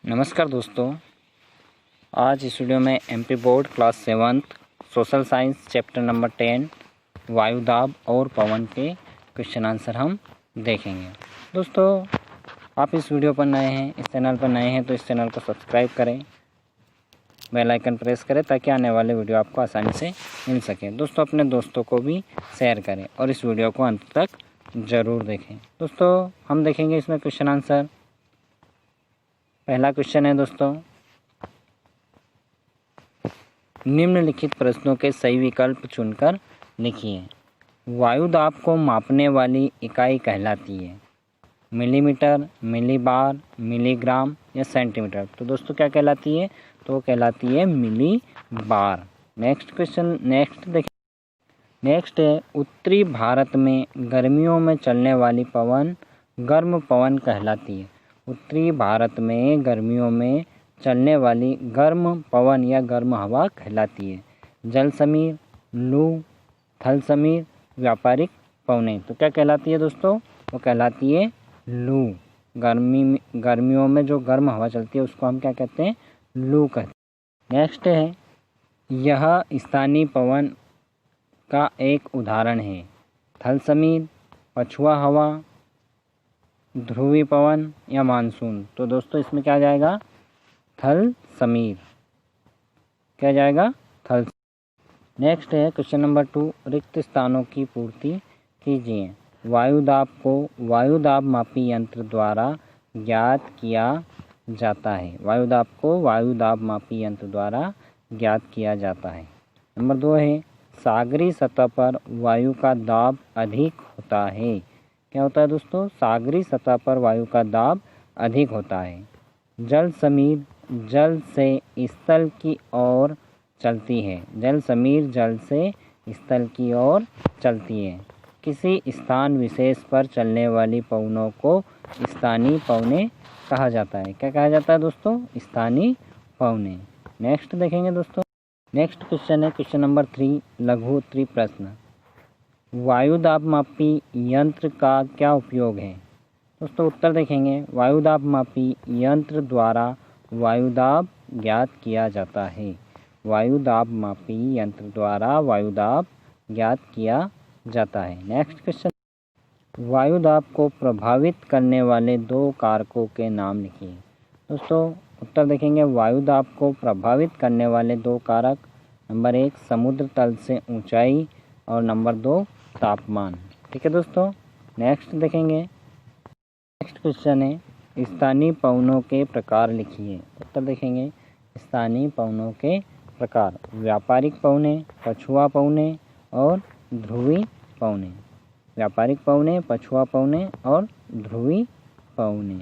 नमस्कार दोस्तों, आज इस वीडियो में MP board class 7th social science chapter number 10 वायुदाब और पवन के क्वेश्चन आंसर हम देखेंगे। दोस्तों, आप इस वीडियो पर नए हैं, इस चैनल पर नए हैं तो इस चैनल को सब्सक्राइब करें, बेल आइकन प्रेस करें ताकि आने वाले वीडियो आपको आसानी से मिल सके। दोस्तों, अपने दोस्तों को भी शेयर करें और इस वीडियो को अंत तक ज़रूर देखें। दोस्तों, हम देखेंगे इसमें क्वेश्चन आंसर। पहला क्वेश्चन है दोस्तों, निम्नलिखित प्रश्नों के सही विकल्प चुनकर लिखिए। वायुदाब को मापने वाली इकाई कहलाती है मिलीमीटर, मिलीबार, मिलीग्राम या सेंटीमीटर। तो दोस्तों क्या कहलाती है? तो वो कहलाती है मिलीबार। नेक्स्ट क्वेश्चन नेक्स्ट है, उत्तरी भारत में गर्मियों में चलने वाली पवन गर्म पवन कहलाती है। उत्तरी भारत में गर्मियों में चलने वाली गर्म पवन या गर्म हवा कहलाती है जल समीर, लू, थल समीर, व्यापारिक पवने। तो क्या कहलाती है दोस्तों? वो कहलाती है लू। गर्मियों में जो गर्म हवा चलती है उसको हम क्या कहते हैं? लू कहते हैं। नेक्स्ट है, यह स्थानीय पवन का एक उदाहरण है थल समीर, पछुआ हवा, ध्रुवी पवन या मानसून। तो दोस्तों इसमें क्या जाएगा? थल समीर। क्या जाएगा? थल। नेक्स्ट है क्वेश्चन नंबर 2, रिक्त स्थानों की पूर्ति कीजिए। वायुदाब को वायुदाब मापी यंत्र द्वारा ज्ञात किया जाता है। वायुदाब को वायुदाब मापी यंत्र द्वारा ज्ञात किया जाता है। नंबर 2 है, सागरी सतह पर वायु का दाब अधिक होता है। क्या होता है दोस्तों? सागरी सतह पर वायु का दाब अधिक होता है। जल समीर जल से स्थल की ओर चलती है। जल समीर जल से स्थल की ओर चलती है। किसी स्थान विशेष पर चलने वाली पवनों को स्थानीय पवने कहा जाता है। क्या कहा जाता है दोस्तों? स्थानीय पवने। नेक्स्ट देखेंगे दोस्तों। नेक्स्ट क्वेश्चन है क्वेश्चन नंबर 3, लघु उत्तरी प्रश्न। वायुदाब मापी यंत्र का क्या उपयोग है? दोस्तों उत्तर देखेंगे, वायुदाब मापी यंत्र द्वारा वायुदाब ज्ञात किया जाता है। वायुदाब मापी यंत्र द्वारा वायुदाब ज्ञात किया जाता है। नेक्स्ट क्वेश्चन, वायुदाब को प्रभावित करने वाले 2 कारकों के नाम लिखिए। दोस्तों उत्तर देखेंगे, वायुदाब को प्रभावित करने वाले 2 कारक, नंबर 1 समुद्र तल से ऊंचाई और नंबर 2 तापमान। ठीक है दोस्तों। नेक्स्ट देखेंगे, नेक्स्ट क्वेश्चन है, स्थानीय पवनों के प्रकार लिखिए। उत्तर देखेंगे, स्थानीय पवनों के प्रकार, व्यापारिक पवने, पछुआ पवने और ध्रुवी पवने। व्यापारिक पवने, पछुआ पवने और ध्रुवी पवने।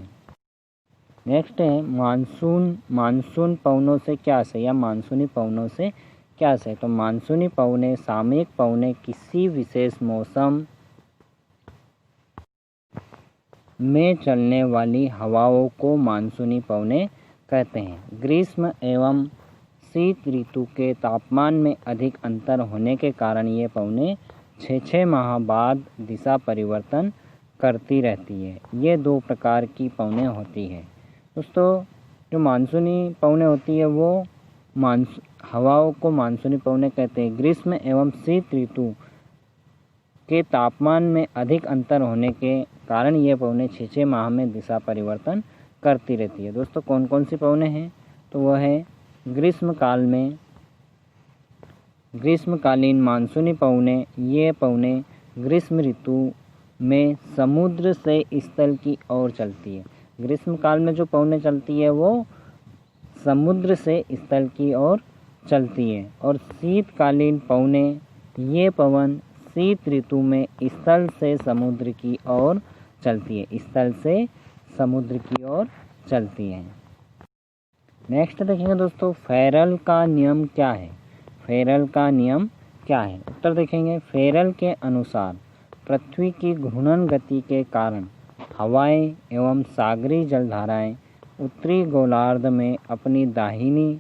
नेक्स्ट है, मानसून पवनों से क्या आशय या मानसूनी पवनों से क्या आशय? तो मानसूनी पवने सामयिक पवने किसी विशेष मौसम में चलने वाली हवाओं को मानसूनी पवने कहते हैं। ग्रीष्म एवं शीत ऋतु के तापमान में अधिक अंतर होने के कारण ये पवने 6 माह बाद दिशा परिवर्तन करती रहती है। ये 2 प्रकार की पवने होती है। दोस्तों जो मानसूनी पवने होती है वो हवाओं को मानसूनी पवने कहते हैं। ग्रीष्म एवं शीत ऋतु के तापमान में अधिक अंतर होने के कारण ये पवने 6 माह में दिशा परिवर्तन करती रहती है। दोस्तों कौन कौन सी पवने हैं? तो वह है ग्रीष्मकालीन मानसूनी पवने। ये पवने ग्रीष्म ऋतु में समुद्र से स्थल की ओर चलती है। ग्रीष्मकाल में जो पवने चलती है वो समुद्र से स्थल की ओर चलती है। और शीतकालीन पवने, ये पवन शीत ऋतु में स्थल से समुद्र की ओर चलती है। स्थल से समुद्र की ओर चलती है। नेक्स्ट देखेंगे दोस्तों, फेरल का नियम क्या है? फेरल का नियम क्या है? उत्तर देखेंगे, फेरल के अनुसार पृथ्वी की घूर्णन गति के कारण हवाएं एवं सागरी जलधाराएं उत्तरी गोलार्ध में अपनी दाहिनी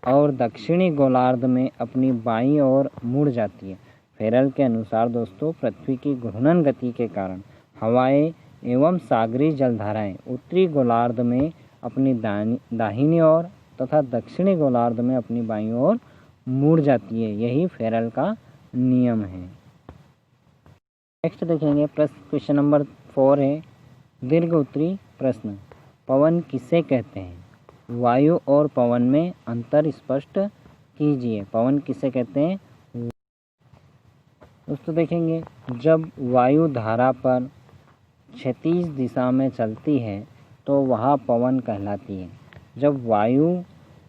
और दक्षिणी गोलार्ध में अपनी बाईं ओर मुड़ जाती है। फेरल के अनुसार दोस्तों पृथ्वी की घूर्णन गति के कारण हवाएं एवं सागरी जलधाराएं उत्तरी गोलार्ध में अपनी दाहिनी ओर तथा दक्षिणी गोलार्ध में अपनी बाईं ओर मुड़ जाती है। यही फेरेल का नियम है। नेक्स्ट देखेंगे क्वेश्चन नंबर 4 है दीर्घ उत्तरी प्रश्न। पवन किसे कहते हैं? वायु और पवन में अंतर स्पष्ट कीजिए। पवन किसे कहते हैं? दोस्तों देखेंगे, जब वायु धारा पर क्षैतिज दिशा में चलती है तो वह पवन कहलाती है। जब वायु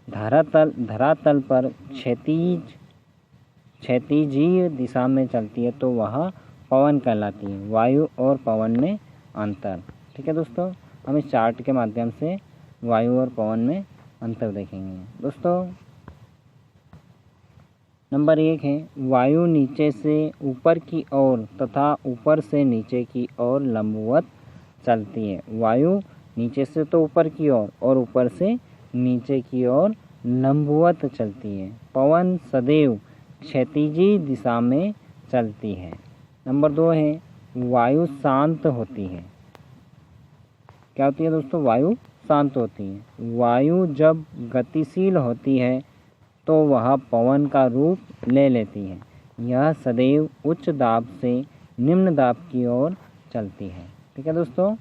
धरातल पर क्षैतिजीय दिशा में चलती है तो वह पवन कहलाती है। वायु और पवन में अंतर। ठीक है दोस्तों, हम इस चार्ट के माध्यम से वायु और पवन में अंतर देखेंगे। दोस्तों नंबर 1 है वायु नीचे से ऊपर की ओर तथा ऊपर से नीचे की ओर लंबवत चलती है। वायु नीचे से तो ऊपर की ओर और ऊपर से नीचे की ओर लंबवत चलती है। पवन सदैव क्षैतिजी दिशा में चलती है। नंबर 2 है वायु शांत होती है। क्या होती है दोस्तों? वायु शांत होती है। वायु जब गतिशील होती है तो वह पवन का रूप ले लेती है। यह सदैव उच्च दाब से निम्न दाब की ओर चलती है। ठीक है दोस्तों,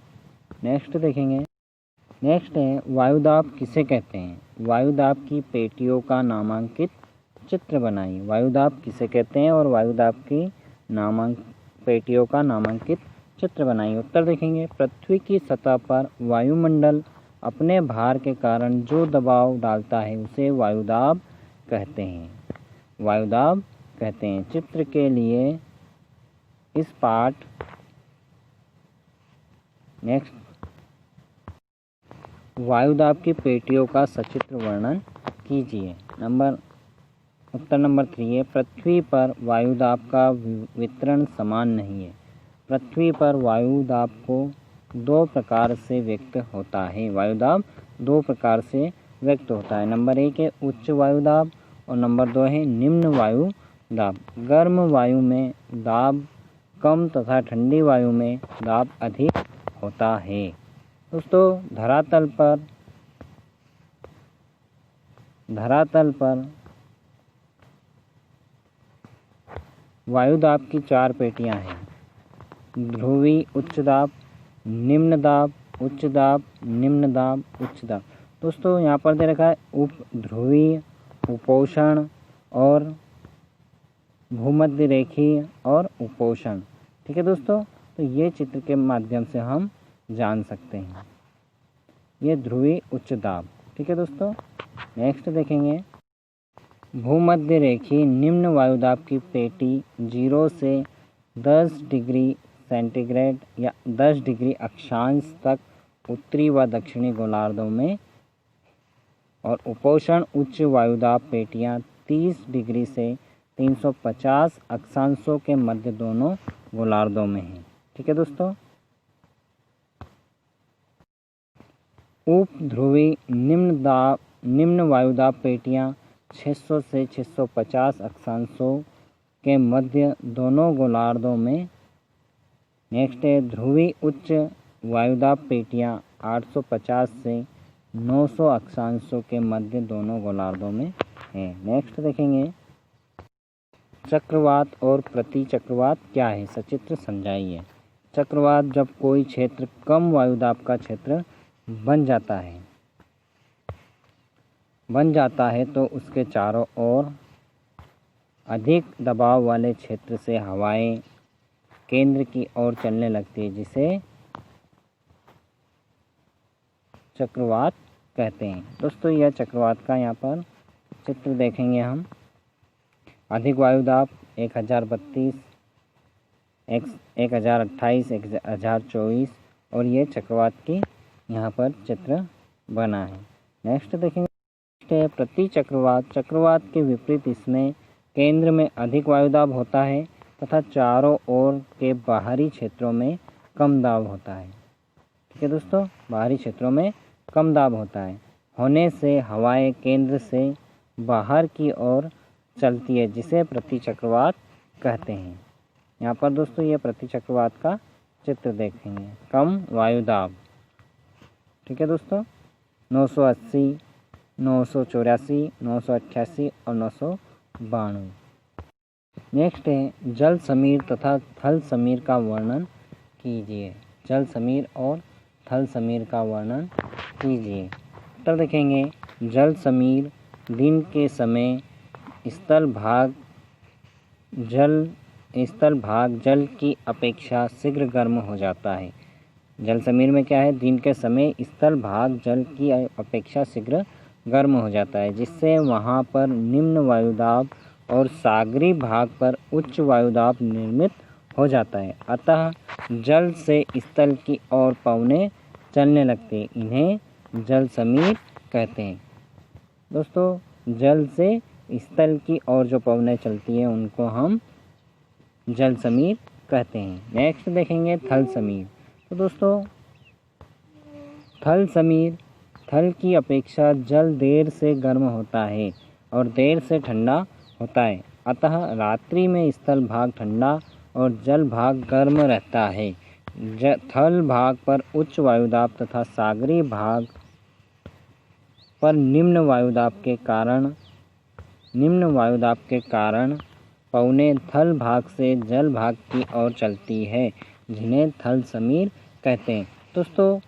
नेक्स्ट देखेंगे। नेक्स्ट है वायुदाब किसे कहते हैं? वायुदाब की पेटियों का नामांकित चित्र बनाइए। वायुदाब किसे कहते हैं और वायुदाब की पेटियों का नामांकित चित्र बनाइए। उत्तर देखेंगे, पृथ्वी की सतह पर वायुमंडल अपने भार के कारण जो दबाव डालता है उसे वायुदाब कहते हैं। वायुदाब कहते हैं। चित्र के लिए इस पाठ नेक्स्ट वायुदाब की पेटियों का सचित्र वर्णन कीजिए। उत्तर नंबर 3 है पृथ्वी पर वायुदाब का वितरण समान नहीं है। पृथ्वी पर वायुदाब को 2 प्रकार से व्यक्त होता है। वायुदाब 2 प्रकार से व्यक्त होता है। नंबर 1 है उच्च वायुदाब और नंबर 2 है निम्न वायुदाब। गर्म वायु में दाब कम तथा ठंडी वायु में दाब अधिक होता है। दोस्तों धरातल पर वायुदाब की 4 पेटियां हैं। ध्रुवी उच्च दाब, निम्न दाब, उच्च दाब, निम्न दाब, उच्च दाब। दोस्तों यहाँ पर दे रखा है उप ध्रुवीय, उपोष्ण और भूमध्य रेखीय और उपोष्ण। ठीक है दोस्तों, तो ये चित्र के माध्यम से हम जान सकते हैं। ये ध्रुवीय उच्च दाब। ठीक है दोस्तों, नेक्स्ट देखेंगे भूमध्य रेखीय निम्न वायुदाब की पेटी 0 से 10 डिग्री सेंटीग्रेड या 10 डिग्री अक्षांश तक उत्तरी व दक्षिणी गोलार्धों में और उपोष्ण उच्च वायुदाब पेटियां 30 डिग्री से 350 अक्षांशों के मध्य दोनों गोलार्धों में हैं। ठीक है दोस्तों, उप ध्रुवी निम्न वायुदाब पेटियां 600 से 650 अक्षांशों के मध्य दोनों गोलार्धों में। नेक्स्ट है ध्रुवी उच्च वायुदाब पेटियां 850 से 900 अक्षांशों के मध्य दोनों गोलार्धों में है। नेक्स्ट देखेंगे चक्रवात और प्रति चक्रवात क्या है, सचित्र समझाइए। चक्रवात जब कोई क्षेत्र कम वायुदाब का क्षेत्र बन जाता है तो उसके चारों ओर अधिक दबाव वाले क्षेत्र से हवाएं केंद्र की ओर चलने लगती है, जिसे चक्रवात कहते हैं। दोस्तों यह चक्रवात का यहाँ पर चित्र देखेंगे हम। अधिक वायुदाब 1032, 1028, 1024 और ये चक्रवात की यहाँ पर चित्र बना है। नेक्स्ट देखेंगे प्रति चक्रवात। चक्रवात के विपरीत इसमें केंद्र में अधिक वायुदाब होता है तथा चारों ओर के बाहरी क्षेत्रों में कम दाब होता है। ठीक है दोस्तों, बाहरी क्षेत्रों में कम दाब होता है होने से हवाएं केंद्र से बाहर की ओर चलती है, जिसे प्रति चक्रवात कहते हैं। यहाँ पर दोस्तों ये प्रति चक्रवात का चित्र देखेंगे, कम वायुदाब। ठीक है दोस्तों, 980, 984, 988 और 992। नेक्स्ट है जल समीर तथा थल समीर का वर्णन कीजिए। जल समीर और थल समीर का वर्णन कीजिए। उत्तर देखेंगे, जल समीर दिन के समय स्थल भाग जल की अपेक्षा शीघ्र गर्म हो जाता है। जल समीर में क्या है, दिन के समय स्थल भाग जल की अपेक्षा शीघ्र गर्म हो जाता है, जिससे वहाँ पर निम्न वायुदाब और सागरी भाग पर उच्च वायुदाब निर्मित हो जाता है। अतः जल से स्थल की ओर पवनें चलने लगते हैं, इन्हें जल समीर कहते हैं। दोस्तों, जल से स्थल की ओर जो पवनें चलती हैं उनको हम जल समीर कहते हैं। नेक्स्ट देखेंगे थल समीर। तो दोस्तों, थल समीर थल की अपेक्षा जल देर से गर्म होता है और देर से ठंडा होता है। अतः रात्रि में स्थल भाग ठंडा और जल भाग गर्म रहता है। थल भाग पर उच्च वायुदाब तथा सागरी भाग पर निम्न वायुदाब के कारण पवनें थल भाग से जल भाग की ओर चलती है, जिन्हें थल समीर कहते हैं। दोस्तों,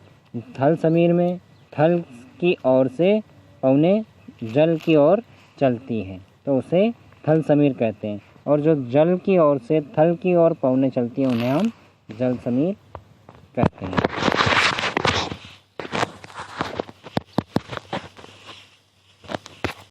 थल समीर में थल की ओर से पवनें जल की ओर चलती हैं तो उसे थल समीर कहते हैं, और जो जल की ओर से थल की ओर पवनें चलती हैं उन्हें हम जल समीर कहते हैं।